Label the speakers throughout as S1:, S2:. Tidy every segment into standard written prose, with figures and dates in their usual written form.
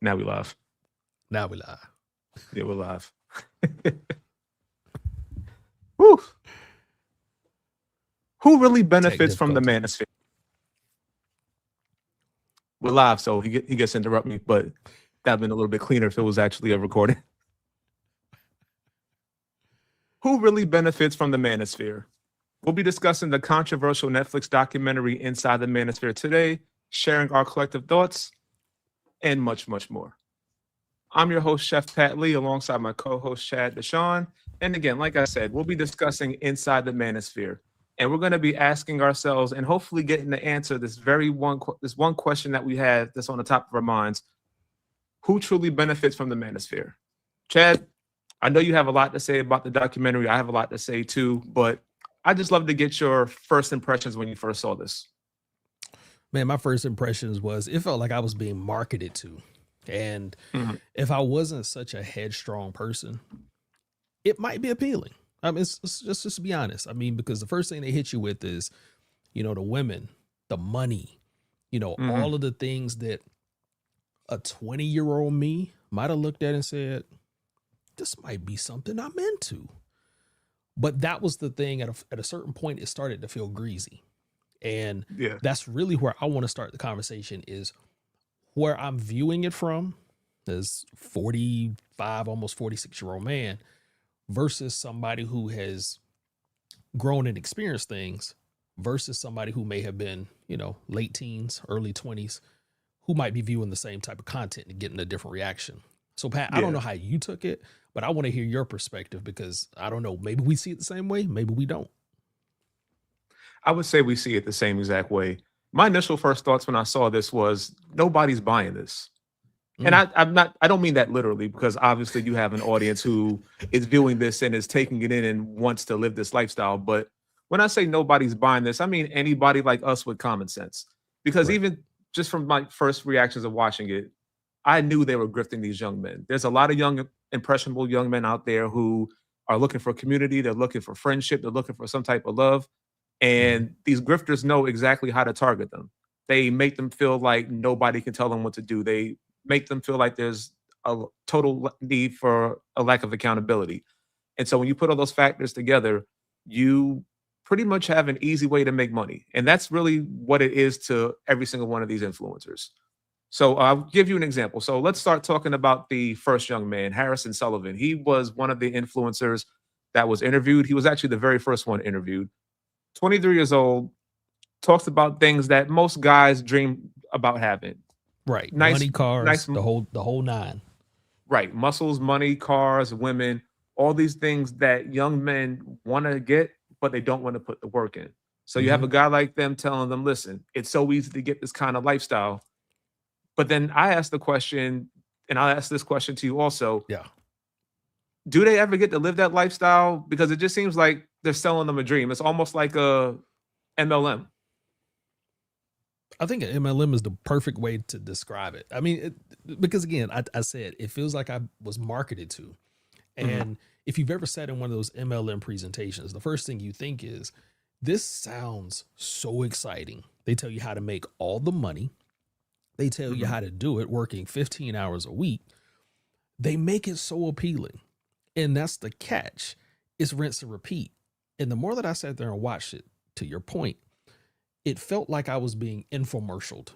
S1: Now we live.
S2: Now we lie.
S1: Yeah, we're live. Whew. Who really
S2: Tech
S1: benefits from the
S2: difficulty.
S1: manosphere? We're live, so he gets to interrupt me, but that'd been a little bit cleaner if it was actually a recording. Who really benefits from the manosphere? We'll be discussing the controversial Netflix documentary Inside the Manosphere today, sharing our collective thoughts, and much, much more. I'm your host, Chef Pat Lee, alongside my co-host, Chad Deshawn. And again, like I said, we'll be discussing Inside the Manosphere. And we're going to be asking ourselves and hopefully getting to answer this one question that we have that's on the top of our minds. Who truly benefits from the manosphere? Chad, I know you have a lot to say about the documentary. I have a lot to say too, but I just love to get your first impressions when you first saw this.
S2: Man, my first impressions was it felt like I was being marketed to. And
S1: Mhm.
S2: if I wasn't such a headstrong person, it might be appealing. I mean, it's just to be honest. I mean, because the first thing they hit you with is, the women, the money,
S1: Mhm.
S2: all of the things that a 20-year-old me might have looked at and said, this might be something I'm into. But that was the thing at a certain point, it started to feel greasy. And
S1: Yeah.
S2: that's really where I want to start the conversation is where I'm viewing it from as 45, almost 46-year-old man versus somebody who has grown and experienced things versus somebody who may have been, late teens, early 20s, who might be viewing the same type of content and getting a different reaction. So, Pat, I don't
S1: Yeah.
S2: know how you took it, but I want to hear your perspective because I don't know. Maybe we see it the same way. Maybe we don't.
S1: I would say we see it the same exact way. My initial first thoughts when I saw this was nobody's buying this. And
S2: Mm,
S1: I don't mean that literally because obviously you have an audience who is viewing this and is taking it in and wants to live this lifestyle. But when I say nobody's buying this, I mean anybody like us with common sense. Because
S2: right.
S1: even just from my first reactions of watching it, I knew they were grifting these young men. There's a lot of young, impressionable young men out there who are looking for community, they're looking for friendship, they're looking for some type of love.
S2: Mm-hmm.
S1: And these grifters know exactly how to target them. They make them feel like nobody can tell them what to do. They make them feel like there's a total need for a lack of accountability. And so when you put all those factors together, you pretty much have an easy way to make money. And that's really what it is to every single one of these influencers. So I'll give you an example. So let's start talking about the first young man, Harrison Sullivan. He was one of the influencers that was interviewed. He was actually the very first one interviewed. 23 years old, talks about things that most guys dream about having.
S2: Right.
S1: Nice,
S2: Money, cars,
S1: nice,
S2: the whole nine.
S1: right. Muscles, money, cars, women, all these things that young men want to get, but they don't want to put the work in. So you have
S2: Mm-hmm.
S1: a guy like them telling them, listen, it's so easy to get this kind of lifestyle. But then I ask the question, and I'll ask this question to you also,
S2: Yeah.
S1: do they ever get to live that lifestyle? Because it just seems like they're selling them a dream. It's almost like a MLM.
S2: I think an MLM is the perfect way to describe it. I mean, because again, I said it feels like I was marketed to.
S1: Mhm.
S2: And if you've ever sat in one of those MLM presentations, the first thing you think is, this sounds so exciting. They tell you how to make all the money. They tell you
S1: Mhm.
S2: how to do it working 15 hours a week. They make it so appealing. And that's the catch. It's rinse and repeat. And the more that I sat there and watched it, to your point, it felt like I was being infomercialed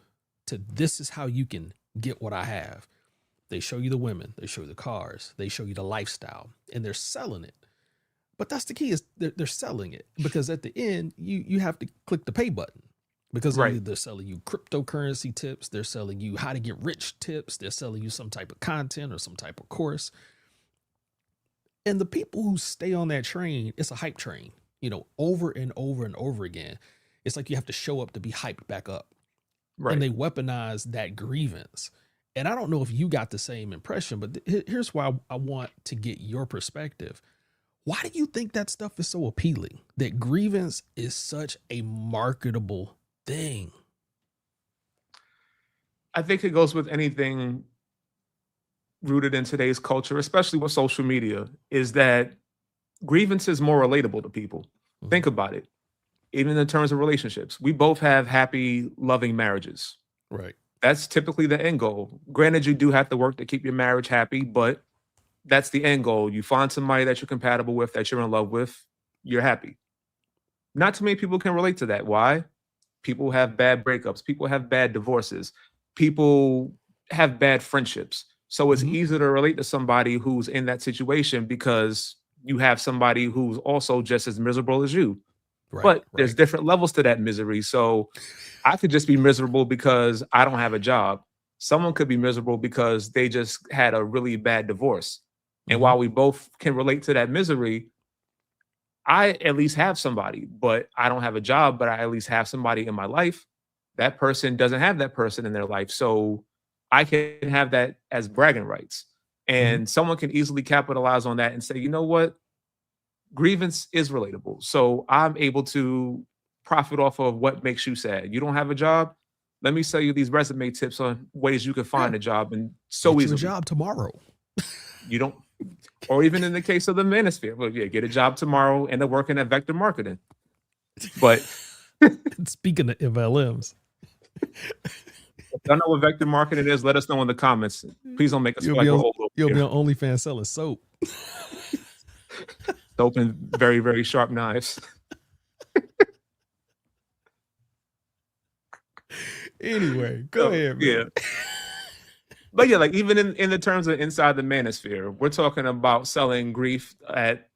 S2: to this is how you can get what I have. They show you the women, they show you the cars, they show you the lifestyle, and they're selling it. But that's the key is they're selling it because at the end you have to click the pay button because
S1: Right.
S2: either they're selling you cryptocurrency tips, they're selling you how to get rich tips, they're selling you some type of content or some type of course. And the people who stay on that train, it's a hype train, over and over and over again. It's like you have to show up to be hyped back up. And
S1: Right.
S2: they weaponize that grievance. And I don't know if you got the same impression, but here's why I want to get your perspective. Why do you think that stuff is so appealing? That grievance is such a marketable thing.
S1: I think it goes with anything rooted in today's culture, especially with social media, is that grievance is more relatable to people.
S2: Mhm.
S1: Think about it. Even in terms of relationships, we both have happy, loving marriages.
S2: Right.
S1: That's typically the end goal. Granted, you do have to work to keep your marriage happy, but that's the end goal. You find somebody that you're compatible with, that you're in love with, you're happy. Not too many people can relate to that. Why? People have bad breakups, people have bad divorces, people have bad friendships. So it's
S2: Mhm.
S1: easy to relate to somebody who's in that situation because you have somebody who's also just as miserable as you.
S2: Right,
S1: But there's
S2: right.
S1: different levels to that misery. So I could just be miserable because I don't have a job. Someone could be miserable because they just had a really bad divorce. And
S2: Mhm.
S1: while we both can relate to that misery, I at least have somebody, but I don't have a job, but I at least have somebody in my life. That person doesn't have that person in their life. So I can have that as bragging rights.
S2: Mhm.
S1: And someone can easily capitalize on that and say, you know what? Grievance is relatable. So I'm able to profit off of what makes you sad. You don't have a job? Let me sell you these resume tips on ways you can
S2: Yeah.
S1: find a job and so
S2: Get you a
S1: easily.
S2: job tomorrow.
S1: You don't, or even in the case of the manosphere, well, yeah, get a job tomorrow and they're working at vector marketing. But
S2: Speaking of LMs,
S1: if y'all know what vector marketing is, let us know in the comments. Please don't make us
S2: you'll
S1: feel
S2: be
S1: like we're
S2: on
S1: old over
S2: you'll be
S1: here.
S2: on OnlyFans selling soap.
S1: Open very, very sharp knives.
S2: Anyway, go
S1: So
S2: ahead,
S1: yeah.
S2: man.
S1: But yeah, like even in the terms of inside the manosphere, we're talking about selling grief at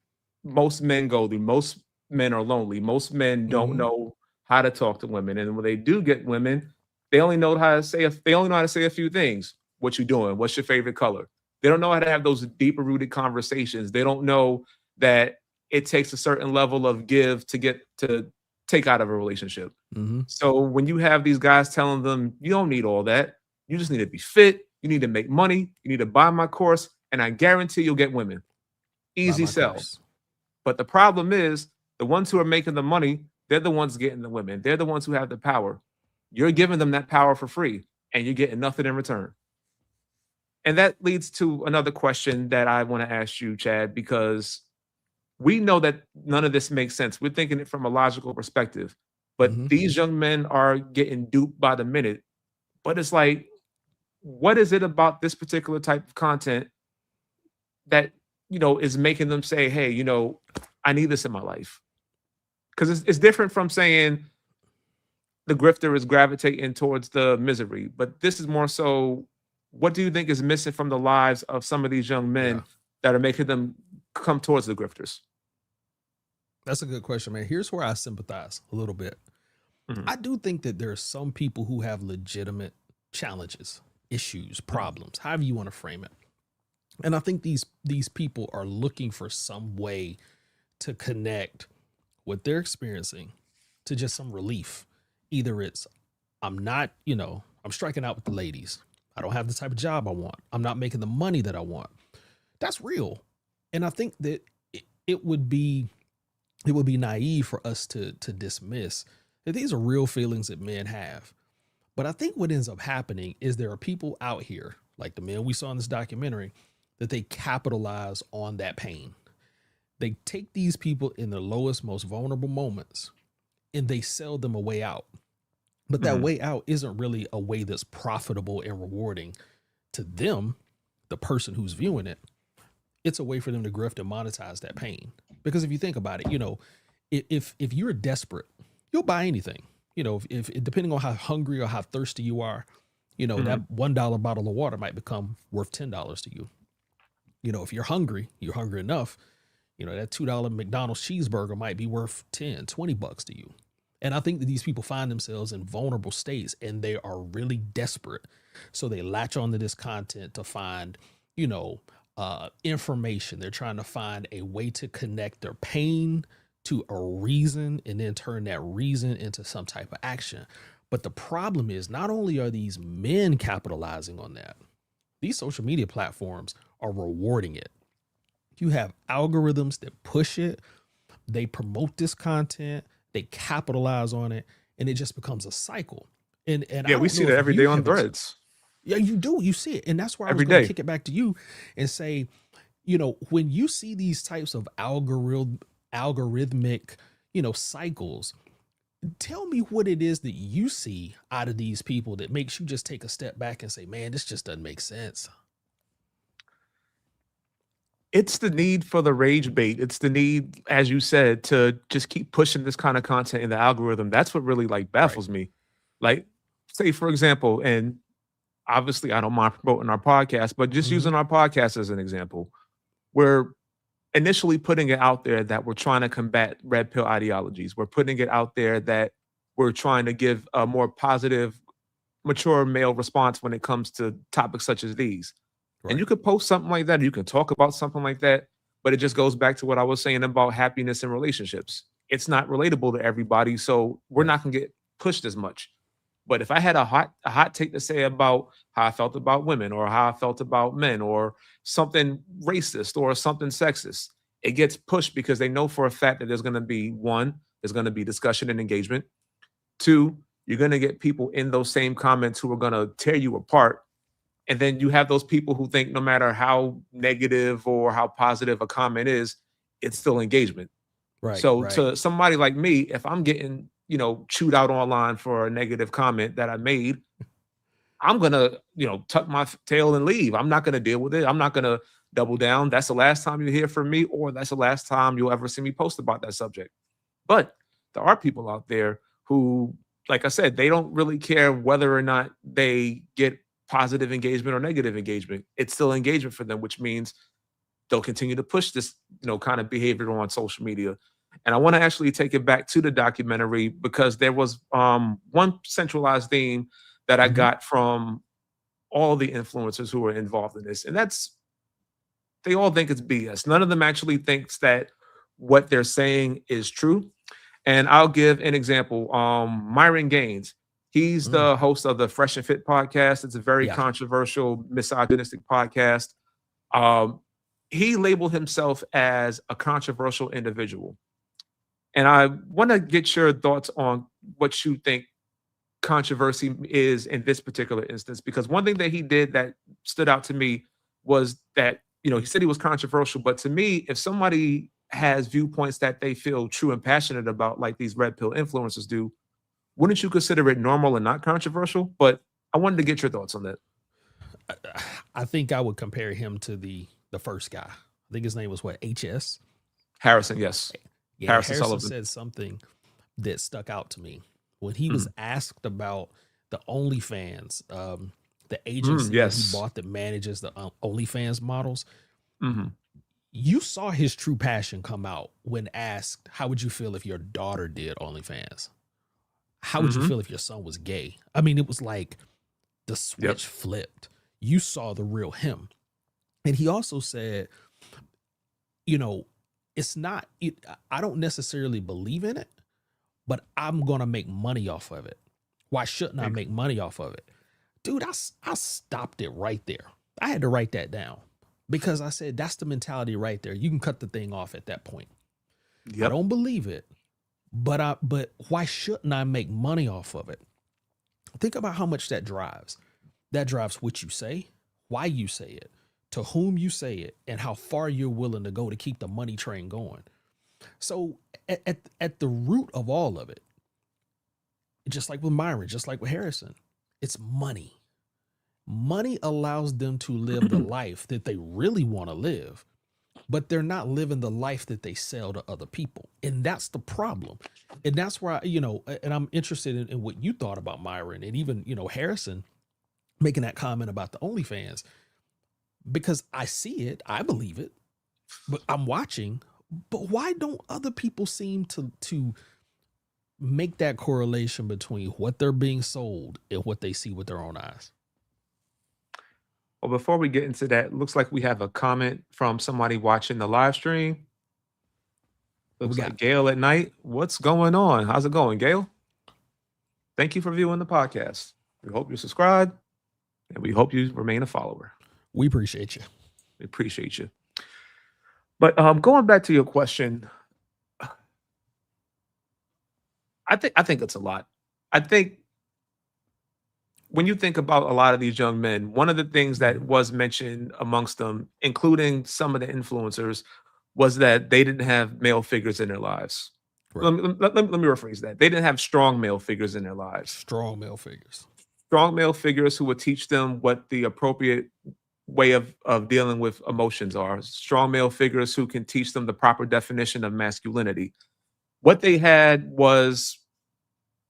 S1: most men go through. Most men are lonely. Most men don't
S2: Mhm.
S1: know how to talk to women. And when they do get women, they only know how to say they only know how to say a few things. What you doing? What's your favorite color? They don't know how to have those deeper rooted conversations. They don't know that it takes a certain level of give to get to take out of a relationship.
S2: Mhm.
S1: So when you have these guys telling them you don't need all that, you just need to be fit, you need to make money, you need to buy my course, and I guarantee you'll get women.
S2: Buy
S1: Easy
S2: my
S1: sell.
S2: course.
S1: But the problem is the ones who are making the money, they're the ones getting the women. They're the ones who have the power. You're giving them that power for free and you're getting nothing in return. And that leads to another question that I want to ask you, Chad, because we know that none of this makes sense. We're thinking it from a logical perspective, but
S2: Mhm.
S1: these young men are getting duped by the minute. But it's like, what is it about this particular type of content that is making them say, "Hey, I need this in my life"? Because it's different from saying the grifter is gravitating towards the misery, but this is more so. What do you think is missing from the lives of some of these young
S2: Yeah.
S1: men that are making them come towards the grifters?
S2: That's a good question, man. Here's where I sympathize a little bit.
S1: Mhm,
S2: I do think that there are some people who have legitimate challenges, issues,
S1: mhm,
S2: problems, however you want to frame it. And I think these people are looking for some way to connect what they're experiencing to just some relief. Either it's I'm not, I'm striking out with the ladies. I don't have the type of job I want. I'm not making the money that I want. That's real. And I think that it would be naive for us to dismiss that these are real feelings that men have. But I think what ends up happening is there are people out here, like the men we saw in this documentary, that they capitalize on that pain. They take these people in their lowest, most vulnerable moments and they sell them a way out. But that
S1: mhm.
S2: way out isn't really a way that's profitable and rewarding to them, the person who's viewing it. It's a way for them to grift and monetize that pain. Because if you think about it, if you're desperate, you'll buy anything. If depending on how hungry or how thirsty you are,
S1: Mhm.
S2: that $1 bottle of water might become worth $10 to you. If you're hungry enough, that $2 McDonald's cheeseburger might be worth 10, $20 to you. And I think that these people find themselves in vulnerable states and they are really desperate. So they latch onto this content to find, information. They're trying to find a way to connect their pain to a reason and then turn that reason into some type of action. But the problem is not only are these men capitalizing on that, these social media platforms are rewarding it. You have algorithms that push it, they promote this content, they capitalize on it, and it just becomes a cycle. And
S1: Yeah,
S2: I
S1: we
S2: don't
S1: see
S2: know
S1: that
S2: if
S1: every day
S2: you
S1: on
S2: have
S1: Threads.
S2: yeah, you do, you see it. And that's where I was
S1: Every
S2: going to
S1: day.
S2: kick it back to you and say, when you see these types of algorithmic, cycles, Tell me what it is that you see out of these people that makes you just take a step back and say, man, this just doesn't make sense.
S1: It's the need for the rage bait. It's the need, as you said, to just keep pushing this kind of content in the algorithm. That's what really like
S2: Right.
S1: baffles me. Like, say for example, and obviously I don't mind promoting our podcast, but just
S2: Hmm.
S1: using our podcast as an example, we're initially putting it out there that we're trying to combat red pill ideologies. We're putting it out there that we're trying to give a more positive, mature male response when it comes to topics such as these. And
S2: Right.
S1: you could post something like that, or you can talk about something like that, but it just goes back to what I was saying about happiness in relationships. It's not relatable to everybody, so we're
S2: Right.
S1: not gonna get pushed as much. But if I had a hot take to say about how I felt about women or how I felt about men or something racist or something sexist, it gets pushed because they know for a fact that there's going to be one, there's going to be discussion and engagement. Two, you're going to get people in those same comments who are going to tear you apart. And then you have those people who think no matter how negative or how positive a comment is, it's still engagement.
S2: Right.
S1: So
S2: Right.
S1: to somebody like me, if I'm getting, chewed out online for a negative comment that I made, I'm gonna, tuck my tail and leave. I'm not gonna deal with it. I'm not gonna double down. That's the last time you hear from me, or that's the last time you'll ever see me post about that subject. But there are people out there who, like I said, they don't really care whether or not they get positive engagement or negative engagement. It's still engagement for them, which means they'll continue to push this, kind of behavior on social media. And I want to actually take it back to the documentary because there was one centralized theme that I
S2: Hmm.
S1: got from all the influencers who were involved in this, and that's they all think it's BS. None of them actually thinks that what they're saying is true. And I'll give an example. Myron Gaines, he's
S2: Mm.
S1: the host of the Fresh and Fit podcast. It's a very
S2: Yeah.
S1: controversial, misogynistic podcast. Um, he labeled himself as a controversial individual. And I want to get your thoughts on what you think controversy is in this particular instance, because one thing that he did that stood out to me was that, he said he was controversial, but to me, if somebody has viewpoints that they feel true and passionate about, like these red pill influencers do, wouldn't you consider it normal and not controversial? But I wanted to get your thoughts on that.
S2: I think I would compare him to the first guy. I think his name was what, HS.
S1: Harrison, yes.
S2: Yeah,
S1: Harrison
S2: Harrison
S1: Sullivan.
S2: said something that stuck out to me when he was
S1: Mm,
S2: asked about the OnlyFans, the agency that he
S1: yes.
S2: bought that manages the OnlyFans models.
S1: Hmm.
S2: You saw his true passion come out when asked, "How would you feel if your daughter did OnlyFans? How would you
S1: Hmm.
S2: feel if your son was gay?" I mean, it was like the
S1: Yep.
S2: switch flipped. You saw the real him. And he also said, you know, it's not, I don't necessarily believe in it, but I'm going to make money off of it. Why shouldn't I
S1: Ex-
S2: make money off of it? Dude, I stopped it right there. I had to write that down because I said, that's the mentality right there. You can cut the thing off at that point. I
S1: Yep.
S2: don't believe it, but why shouldn't I make money off of it? Think about how much that drives. That drives what you say, why you say it, to whom you say it, and how far you're willing to go to keep the money train going. So at the root of all of it, just like with Myron, just like with Harrison, it's money. Money allows them to live the life that they really want to live, but they're not living the life that they sell to other people. And that's the problem. And that's where and I'm interested in what you thought about Myron and even, Harrison making that comment about the OnlyFans, because I see it, I believe it, but I'm watching. But why don't other people seem to make that correlation between what they're being sold and what they see with their own eyes?
S1: Well, before we get into that, looks like we have a comment from somebody watching the live stream.
S2: What we
S1: Looks
S2: got?
S1: like Gail at night. What's going on? How's it going, Gail? Thank you for viewing the podcast. We hope you subscribe and we hope you remain a follower.
S2: We appreciate you.
S1: We appreciate you. But going back to your question, I think it's a lot. I think when you think about a lot of these young men, one of the things that
S2: Mhm.
S1: was mentioned amongst them, including some of the influencers, was that they didn't have male figures in their lives.
S2: Right.
S1: Let me rephrase that. They didn't have strong male figures in their lives.
S2: Strong male figures.
S1: Strong male figures who would teach them what the appropriate way of dealing with emotions are. Strong male figures who can teach them the proper definition of masculinity. What they had was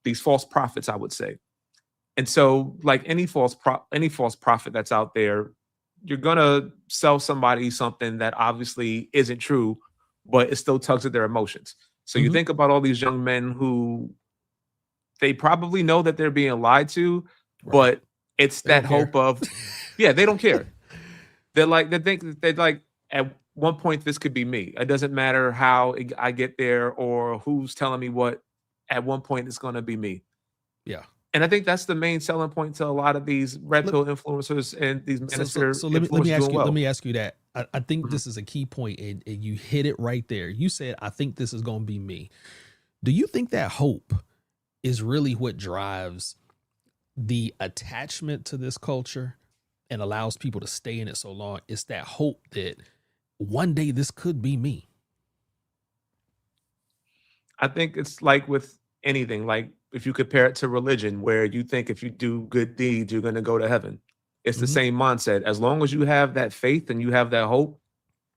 S1: these false prophets, I would say. And so, like any false prophet that's out there, you're gonna sell somebody something that obviously isn't true, but it still tugs at their emotions. So you
S2: Mhm.
S1: think about all these young men who they probably know that they're being lied to,
S2: Right.
S1: but it's
S2: They don't
S1: that
S2: care.
S1: hope of, yeah, they don't care. They think that they like at one point this could be me. It doesn't matter how I get there or who's telling me what. At one point, it's gonna be me.
S2: Yeah.
S1: And I think that's the main selling point to a lot of these red
S2: Let-
S1: pill influencers and these manosphere
S2: So let me
S1: influencers
S2: ask
S1: doing
S2: you
S1: well.
S2: let me ask you that. I think
S1: Mhm.
S2: this is a key point, and you hit it right there. You said, I think this is gonna be me. Do you think that hope is really what drives the attachment to this culture and allows people to stay in it so long? It's that hope that one day this could be me.
S1: I think it's like with anything, like if you compare it to religion, where you think if you do good deeds, you're going to go to heaven. It's the
S2: Mhm.
S1: same mindset. As long as you have that faith and you have that hope,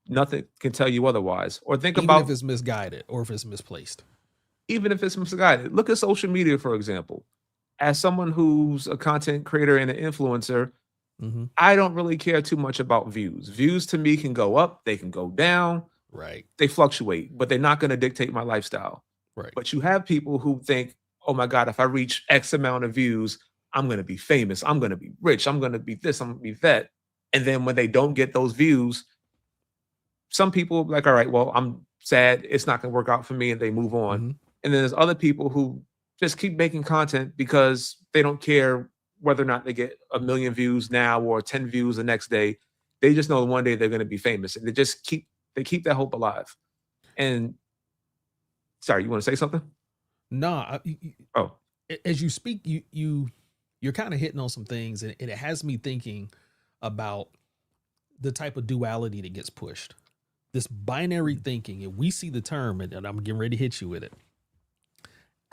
S1: nothing can tell you otherwise. Or think
S2: Even if
S1: about
S2: it's misguided or if it's misplaced.
S1: even if it's misguided. Look at social media, for example. As someone who's a content creator and an influencer,
S2: Mhm.
S1: I don't really care too much about views. Views to me can go up, they can go down,
S2: Right.
S1: they fluctuate, but they're not going to dictate my lifestyle.
S2: Right.
S1: But you have people who think, oh my God, if I reach X amount of views, I'm going to be famous. I'm going to be rich. I'm going to be this. I'm going to be that. And then when they don't get those views, some people are like, all right, well, I'm sad. It's not going to work out for me. And they move on.
S2: Mhm.
S1: And then there's other people who just keep making content because they don't care whether or not they get a million views now or 10 views the next day. They just know one day they're going to be famous. And they keep that hope alive. And sorry, you want to say something?
S2: No,
S1: Oh,
S2: as you speak, you're kind of hitting on some things, and it has me thinking about the type of duality that gets pushed. This binary thinking, and we see the term, and I'm getting ready to hit you with it.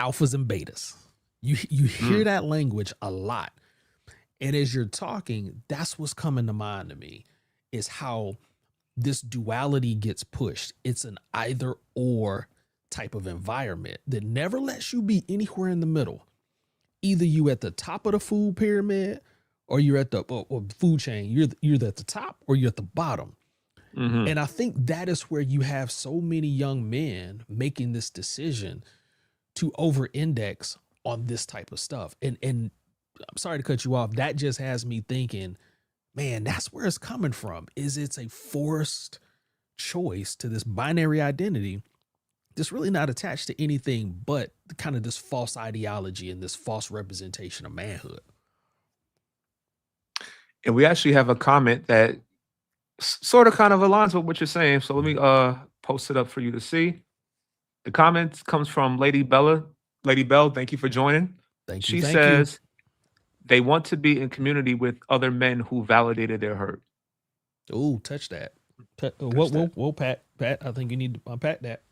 S2: Alphas and betas. You hear that language a lot. And as you're talking, that's what's coming to mind to me is how this duality gets pushed. It's an either or type of environment that never lets you be anywhere in the middle. Either you at the top of the food pyramid or you're at the or food chain. You're at the top or you're at the bottom.
S1: mhm.
S2: And I think that is where you have so many young men making this decision to over index on this type of stuff. And I'm sorry to cut you off. That just has me thinking, man, that's where it's coming from. Is it's a forced choice to this binary identity that's really not attached to anything but kind of this false ideology and this false representation of manhood.
S1: And we actually have a comment that sort of kind of aligns with what you're saying. So let me post it up for you to see. The comment comes from Lady Bella. Lady Bell, thank you for joining.
S2: Thank you.
S1: She
S2: Thank you.
S1: says they want to be in community with other men who validated their hurt.
S2: Oh, touch that.
S1: Touch that.
S2: Whoa, Pat. I think you need to unpack that.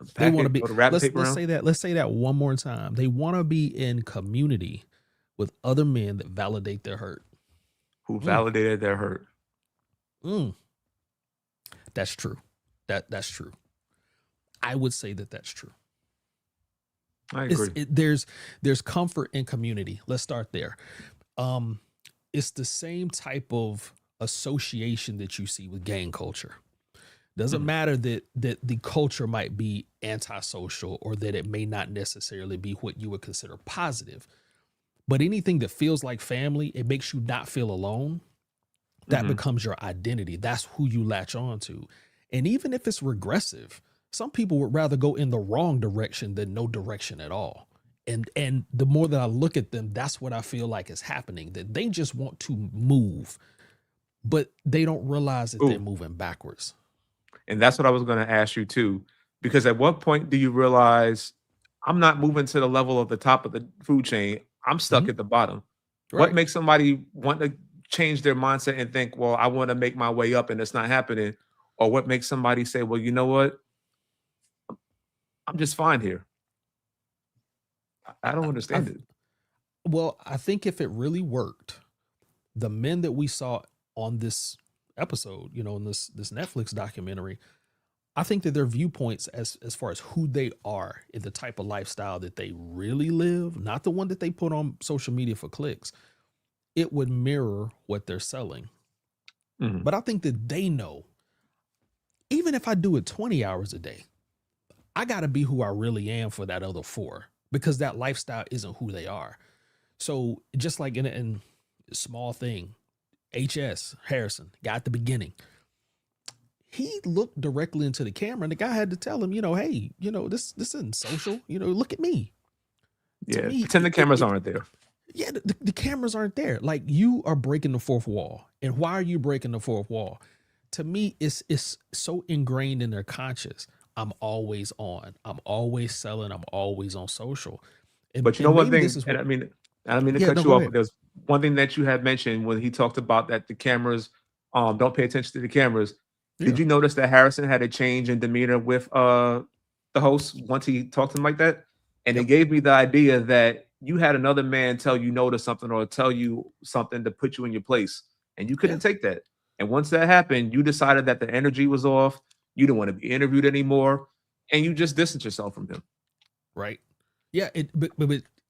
S2: They
S1: Pack
S2: want to
S1: it,
S2: be.
S1: go to wrap
S2: Let's
S1: paper
S2: let's
S1: around.
S2: say that. Let's say that one more time. They want to be in community with other men that validate their hurt.
S1: Who validated their hurt.
S2: Mm. That's true. That's true. I would say that that's true.
S1: I agree.
S2: There's comfort in community. Let's start there. It's the same type of association that you see with gang culture. Doesn't matter that the culture might be antisocial or that it may not necessarily be what you would consider positive. But anything that feels like family, it makes you not feel alone. That becomes your identity. That's who you latch on to. And even if it's regressive, some people would rather go in the wrong direction than no direction at all. And the more that I look at them, that's what I feel like is happening, that they just want to move, but they don't realize that they're moving backwards.
S1: And that's what I was going to ask you too. Because at what point do you realize I'm not moving to the level of the top of the food chain? I'm stuck at the bottom. What
S2: Right.
S1: makes somebody want to change their mindset and think, well, I want to make my way up and it's not happening? Or what makes somebody say, well, you know what? I'm just fine here. I don't understand it.
S2: Well, I think if it really worked, the men that we saw on this episode, you know, in this Netflix documentary, I think that their viewpoints as far as who they are and the type of lifestyle that they really live, not the one that they put on social media for clicks, it would mirror what they're selling.
S1: Mhm.
S2: But I think that they know, even if I do it 20 hours a day, I got to be who I really am for that other 4, because that lifestyle isn't who they are. So just like in a small thing, HS Harrison, guy at the beginning, he looked directly into the camera and the guy had to tell him, you know, hey, you know, this isn't social, you know, look at me. To
S1: Yeah,
S2: me,
S1: pretend the cameras aren't there.
S2: Yeah, the cameras aren't there. Like, you are breaking the fourth wall. And why are you breaking the fourth wall? To me, it's so ingrained in their conscious. I'm always on. I'm always selling. I'm always on social.
S1: But you know
S2: And
S1: one
S2: maybe this
S1: thing,
S2: is
S1: and
S2: what.
S1: I don't mean to
S2: Yeah,
S1: cut
S2: no,
S1: you
S2: go
S1: off, but
S2: ahead.
S1: there's one thing that you had mentioned when he talked about that the cameras don't pay attention to the cameras. Did
S2: Yeah,
S1: you notice that Harrison had a change in demeanor with the host once he talked to him like that? And it
S2: yep,
S1: gave me the idea that you had another man tell you no to something or tell you something to put you in your place, and you
S2: yeah,
S1: couldn't take that. And once that happened, you decided that the energy was off. You didn't want to be interviewed anymore, and you just distanced yourself from him.
S2: right. Yeah, but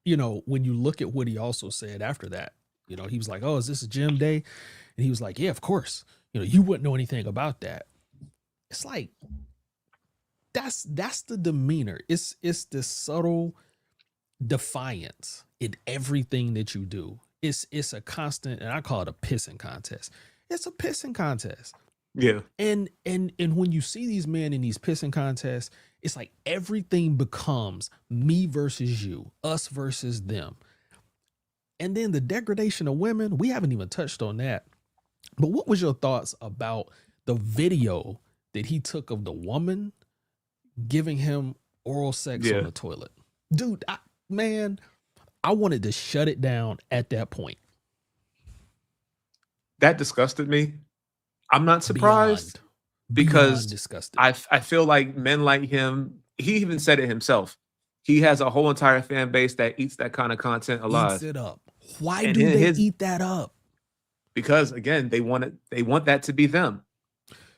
S2: you know, when you look at what he also said after that, you know, he was like, "Oh, is this a gym day?" And he was like, "Yeah, of course." You know, you wouldn't know anything about that. It's like that's the demeanor. It's the subtle defiance in everything that you do. It's a constant, and I call it a pissing contest. It's a pissing contest.
S1: Yeah.
S2: And when you see these men in these pissing contests, it's like everything becomes me versus you, us versus them. And then the degradation of women, we haven't even touched on that. But what was your thoughts about the video that he took of the woman giving him oral sex on
S1: Yeah.
S2: the toilet? Dude, man, I wanted to shut it down at that point.
S1: That disgusted me. I'm not surprised
S2: Beyond
S1: because
S2: disgusted.
S1: I feel like men like him, he even said it himself. He has a whole entire fan base that eats that kind of content
S2: Eats
S1: alive.
S2: it up. Why
S1: And
S2: do
S1: in
S2: they
S1: his
S2: eat that up?
S1: because again, they want that to be them.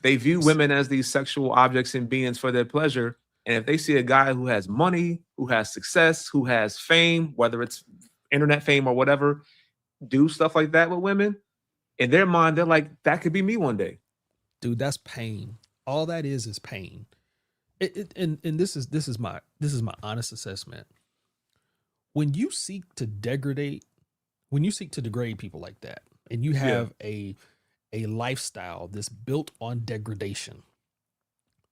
S1: They view women as these sexual objects and beings for their pleasure. And if they see a guy who has money, who has success, who has fame, whether it's internet fame or whatever, do stuff like that with women, in their mind, they're like, that could be me one day.
S2: Dude, that's pain. All that is pain. And this is my honest assessment. When you seek to degrade, when you seek to degrade people like that, and you
S1: Yeah.
S2: have a lifestyle that's built on degradation,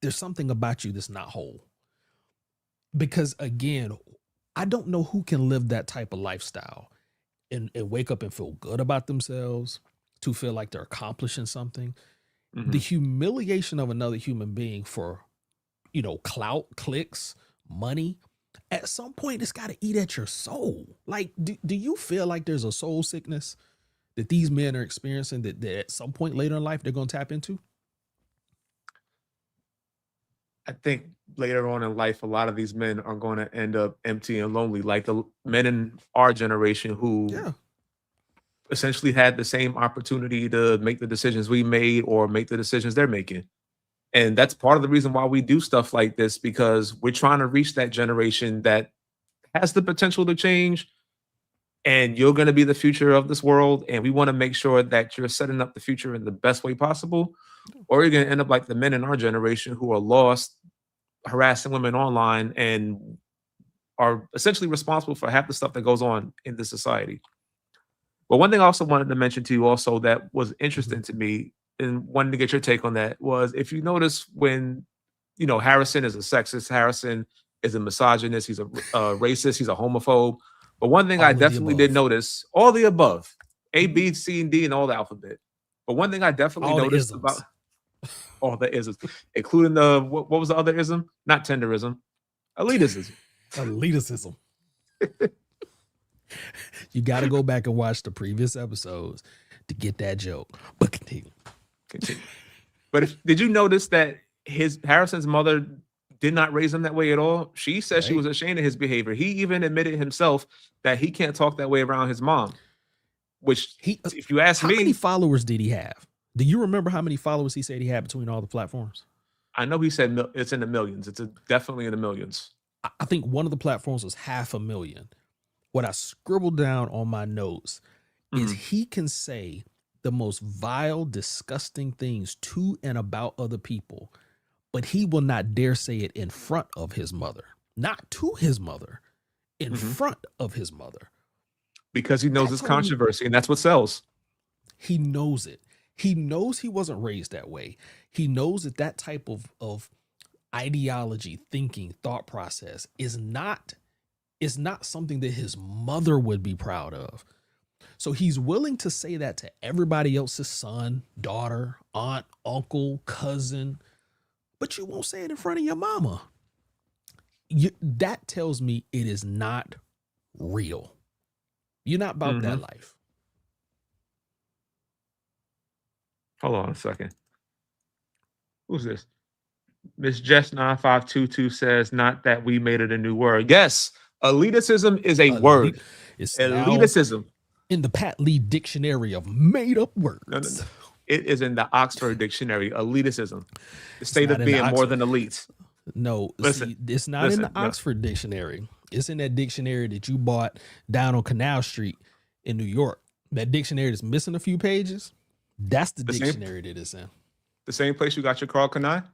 S2: there's something about you that's not whole. Because again, I don't know who can live that type of lifestyle and wake up and feel good about themselves, to feel like they're accomplishing something. The
S1: Mhm.
S2: humiliation of another human being for, you know, clout, clicks, money, at some point it's got to eat at your soul. Like, do you feel like there's a soul sickness that these men are experiencing that at some point later in life they're going to tap into?
S1: I think later on in life, a lot of these men are going to end up empty and lonely, like the men in our generation who
S2: Yeah.
S1: essentially had the same opportunity to make the decisions we made or make the decisions they're making. And that's part of the reason why we do stuff like this, because we're trying to reach that generation that has the potential to change. And you're going to be the future of this world. And we want to make sure that you're setting up the future in the best way possible. Or you're going to end up like the men in our generation who are lost, harassing women online, and are essentially responsible for half the stuff that goes on in this society. But one thing I also wanted to mention to you also that was
S2: Mhm.
S1: interesting to me and wanted to get your take on that was, if you notice when, you know, Harrison is a sexist, Harrison is a misogynist, he's a racist, he's a homophobe. But one thing I
S2: All of the
S1: definitely did
S2: above.
S1: notice, all the above, A,
S2: Mhm.
S1: B, C, and D, and all the alphabet. But one thing I definitely
S2: All the
S1: noticed about
S2: isms.
S1: all the isms, including the what was the other ism? Not tenderism, elitism.
S2: Elitism. You got to go back and watch the previous episodes to get that joke. But continue.
S1: Continue. But did you notice that his Harrison's mother did not raise him that way at all. She said she
S2: Right.
S1: was ashamed of his behavior. He even admitted himself that he can't talk that way around his mom, which,
S2: He
S1: if you ask
S2: how many
S1: me,
S2: followers did he have? Do you remember how many followers he said he had between all the platforms?
S1: I know he said it's in the millions. It's definitely in the millions.
S2: I think one of the platforms was 500,000. What I scribbled down on my notes is he can say the most vile, disgusting things to and about other people, but he will not dare say it in front of his mother, not to his mother, in front of his mother.
S1: Because he knows
S2: That
S1: it's
S2: told me-
S1: controversy, and that's what sells.
S2: He knows it. He knows he wasn't raised that way. He knows that that type of ideology, thinking, thought process is not something that his mother would be proud of. So he's willing to say that to everybody else's son, daughter, aunt, uncle, cousin, but you won't say it in front of your mama. That tells me it is not real. You're not about that life.
S1: Hold on a second. Who's this? Miss Jess 9522 says, not that we made it a new word. Yes, elitism is a word.
S2: It's
S1: Elitism.
S2: In the Pat Lee dictionary of made up words.
S1: No. It is in the Oxford dictionary. Elitism. The state of being more than elite.
S2: No, see, it's not in the Oxford dictionary. It's in that dictionary that you bought down on Canal Street in New York. That dictionary that's missing a few pages. That's the dictionary that it's in.
S1: The same place you got your Carl Kanai?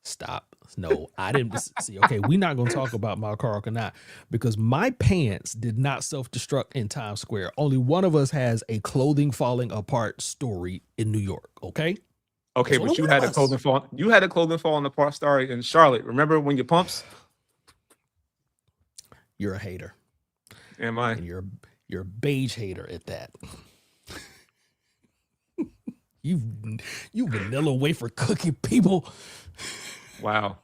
S2: Stop. No, I didn't see. Okay, we're not going to talk about my Carl Kanai because my pants did not self-destruct in Times Square. Only one of us has a clothing falling apart story in New York. Okay.
S1: Okay, but you had a clothing fall. You had a clothing falling apart story in Charlotte. Remember when your pumps?
S2: You're a hater.
S1: Am I?
S2: And you're a beige hater at that. You vanilla wafer cookie people.
S1: Wow.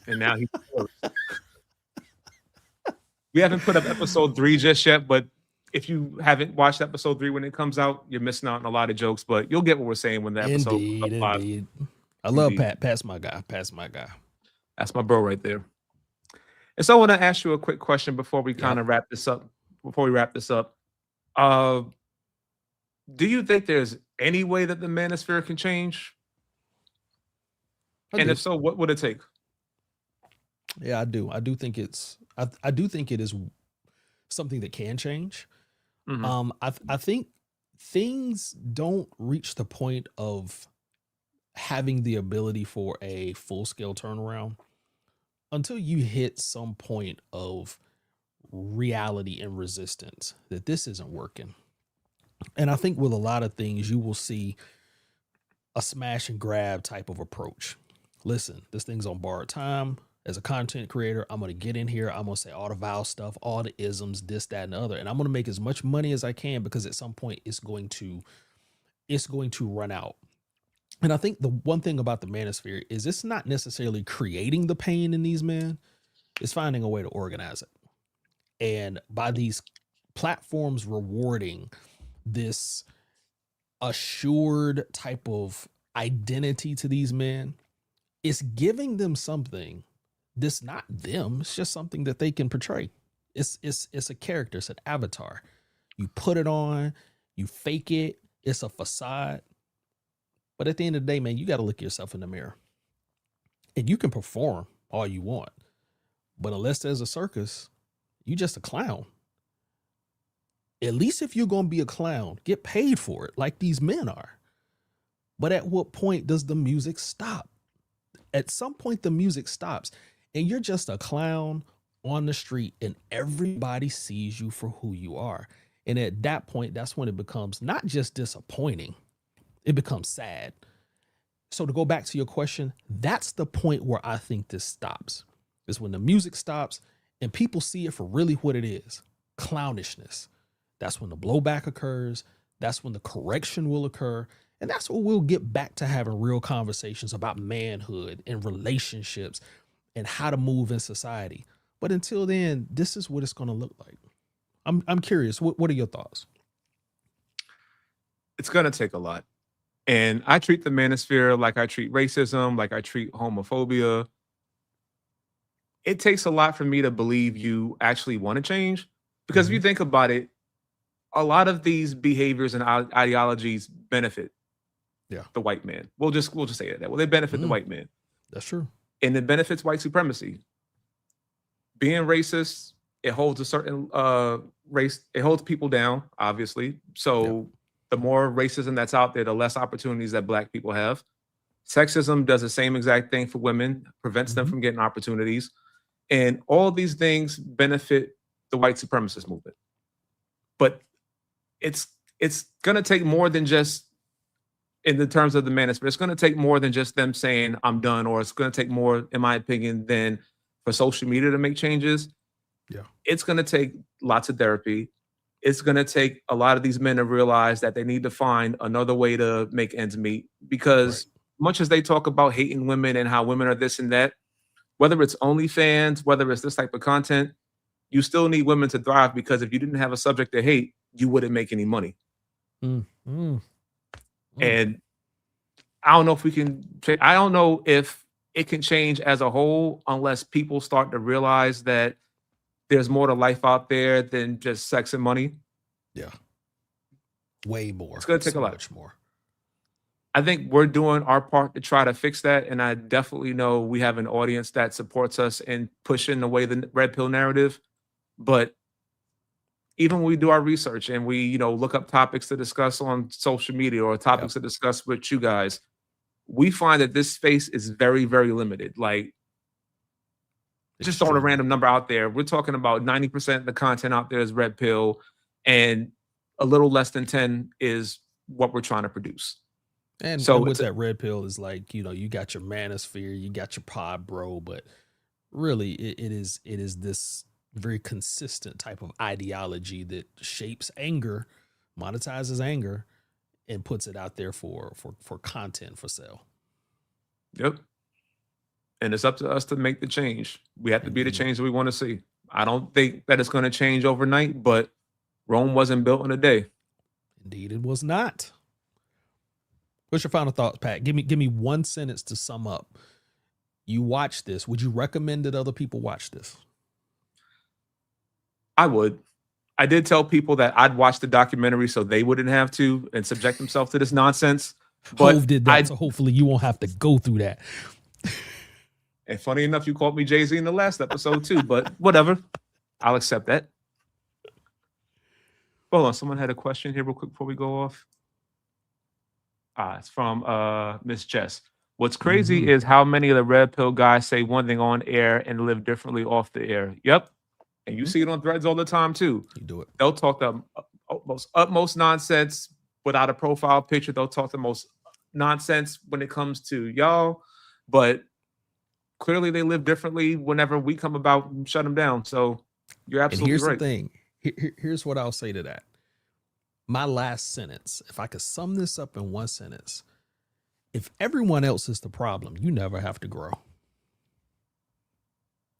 S1: And now he's we haven't put up episode 3 just yet, but if you haven't watched episode 3 when it comes out, you're missing out on a lot of jokes, but you'll get what we're saying when the episode comes up.
S2: Indeed. I love Pat. Pat's my guy. Pat's my guy.
S1: That's my bro right there. And so I want to ask you a quick question before we kind of wrap this up. Do you think there's any way that the manosphere can change? And if so, what would it take?
S2: Yeah, I do. I do think I do think it is something that can change. I think things don't reach the point of having the ability for a full-scale turnaround until you hit some point of reality and resistance that this isn't working. And I think with a lot of things, you will see a smash and grab type of approach. Listen, this thing's on borrowed time. As a content creator, I'm going to get in here. I'm going to say all the vile stuff, all the isms, this, that, and the other. And I'm going to make as much money as I can because at some point it's going to run out. And I think the one thing about the manosphere is it's not necessarily creating the pain in these men. It's finding a way to organize it. And by these platforms rewarding this assured type of identity to these men, it's giving them something that's not them. It's just something that they can portray. It's a character. It's an avatar. You put it on, you fake it. It's a facade. But at the end of the day, man, you got to look yourself in the mirror. And you can perform all you want. But unless there's a circus, you just a clown. At least if you're going to be a clown, get paid for it like these men are. But at what point does the music stop? At some point, the music stops and you're just a clown on the street and everybody sees you for who you are. And at that point, that's when it becomes not just disappointing, it becomes sad. So to go back to your question, that's the point where I think this stops. Is when the music stops and people see it for really what it is, clownishness. That's when the blowback occurs. That's when the correction will occur. And that's when we'll get back to having real conversations about manhood and relationships and how to move in society. But until then, this is what it's going to look like. I'm curious. What are your thoughts?
S1: It's going to take a lot. And I treat the manosphere like I treat racism, like I treat homophobia. it takes a lot for me to believe you actually want to change. Because if you think about it, a lot of these behaviors and ideologies benefit the white man. We'll just say it that. Well, they benefit the white man.
S2: That's true.
S1: And it benefits white supremacy. Being racist, it holds a certain race, it holds people down, obviously. So the more racism that's out there, the less opportunities that Black people have. Sexism does the same exact thing for women, prevents them from getting opportunities. And all these things benefit the white supremacist movement. But it's going to take more than just, in the terms of the manosphere, it's going to take more than just them saying, I'm done, or it's going to take more, in my opinion, than for social media to make changes.
S2: Yeah.
S1: It's going to take lots of therapy. It's going to take a lot of these men to realize that they need to find another way to make ends meet, because much as they talk about hating women and how women are this and that, whether it's OnlyFans, whether it's this type of content, you still need women to thrive, because if you didn't have a subject to hate, you wouldn't make any money. And I don't know if we can, I don't know if it can change as a whole unless people start to realize that there's more to life out there than just sex and money.
S2: Yeah. Way more.
S1: It's going to take
S2: so
S1: a lot.
S2: Much more.
S1: I think we're doing our part to try to fix that. And I definitely know we have an audience that supports us in pushing away the red pill narrative. But even when we do our research and we, look up topics to discuss on social media or topics to discuss with you guys, we find that this space is very, very limited. Like, just throwing a random number out there, we're talking about 90% of the content out there is red pill, and a little less than 10 is what we're trying to produce.
S2: And with that red pill is like, you got your manosphere, you got your pod bro, but really it is this very consistent type of ideology that shapes anger, monetizes anger, and puts it out there for content for sale.
S1: Yep. And it's up to us to make the change. We have to be the change that we want to see. I don't think that it's going to change overnight, but Rome wasn't built in a day.
S2: Indeed, it was not. What's your final thoughts, Pat? Give me one sentence to sum up. You watch this. Would you recommend that other people watch this?
S1: I would. I did tell people that I'd watch the documentary so they wouldn't have to and subject themselves to this nonsense. But
S2: Hove did that, so hopefully you won't have to go through that.
S1: And funny enough, you called me Jay-Z in the last episode too, but whatever. I'll accept that. Hold on, someone had a question here real quick before we go off. It's from Miss Jess. What's crazy is how many of the red pill guys say one thing on air and live differently off the air. Yep. And you see it on threads all the time too.
S2: You do it.
S1: They'll talk the utmost nonsense without a profile picture. They'll talk the most nonsense when it comes to y'all, but clearly they live differently whenever we come about and shut them down. So you're absolutely
S2: right.
S1: And
S2: here's the thing. Here's what I'll say to that. My last sentence, if I could sum this up in one sentence, if everyone else is the problem, you never have to grow.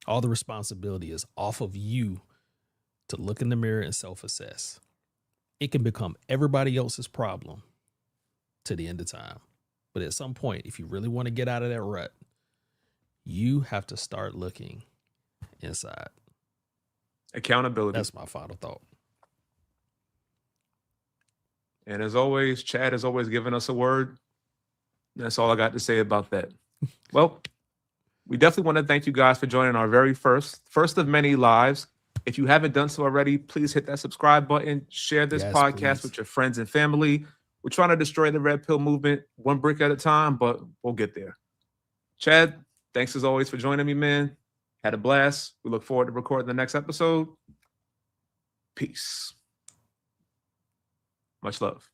S2: All the responsibility is off of you to look in the mirror and self-assess. It can become everybody else's problem to the end of time. But at some point, if you really want to get out of that rut, you have to start looking inside.
S1: Accountability.
S2: That's my final thought.
S1: And as always, Chad has always given us a word. That's all I got to say about that. Well, we definitely want to thank you guys for joining our very first of many lives. If you haven't done so already, please hit that subscribe button. Share this podcast with your friends and family. We're trying to destroy the red pill movement one brick at a time, but we'll get there. Chad, thanks as always for joining me, man. Had a blast. We look forward to recording the next episode. Peace. Much love.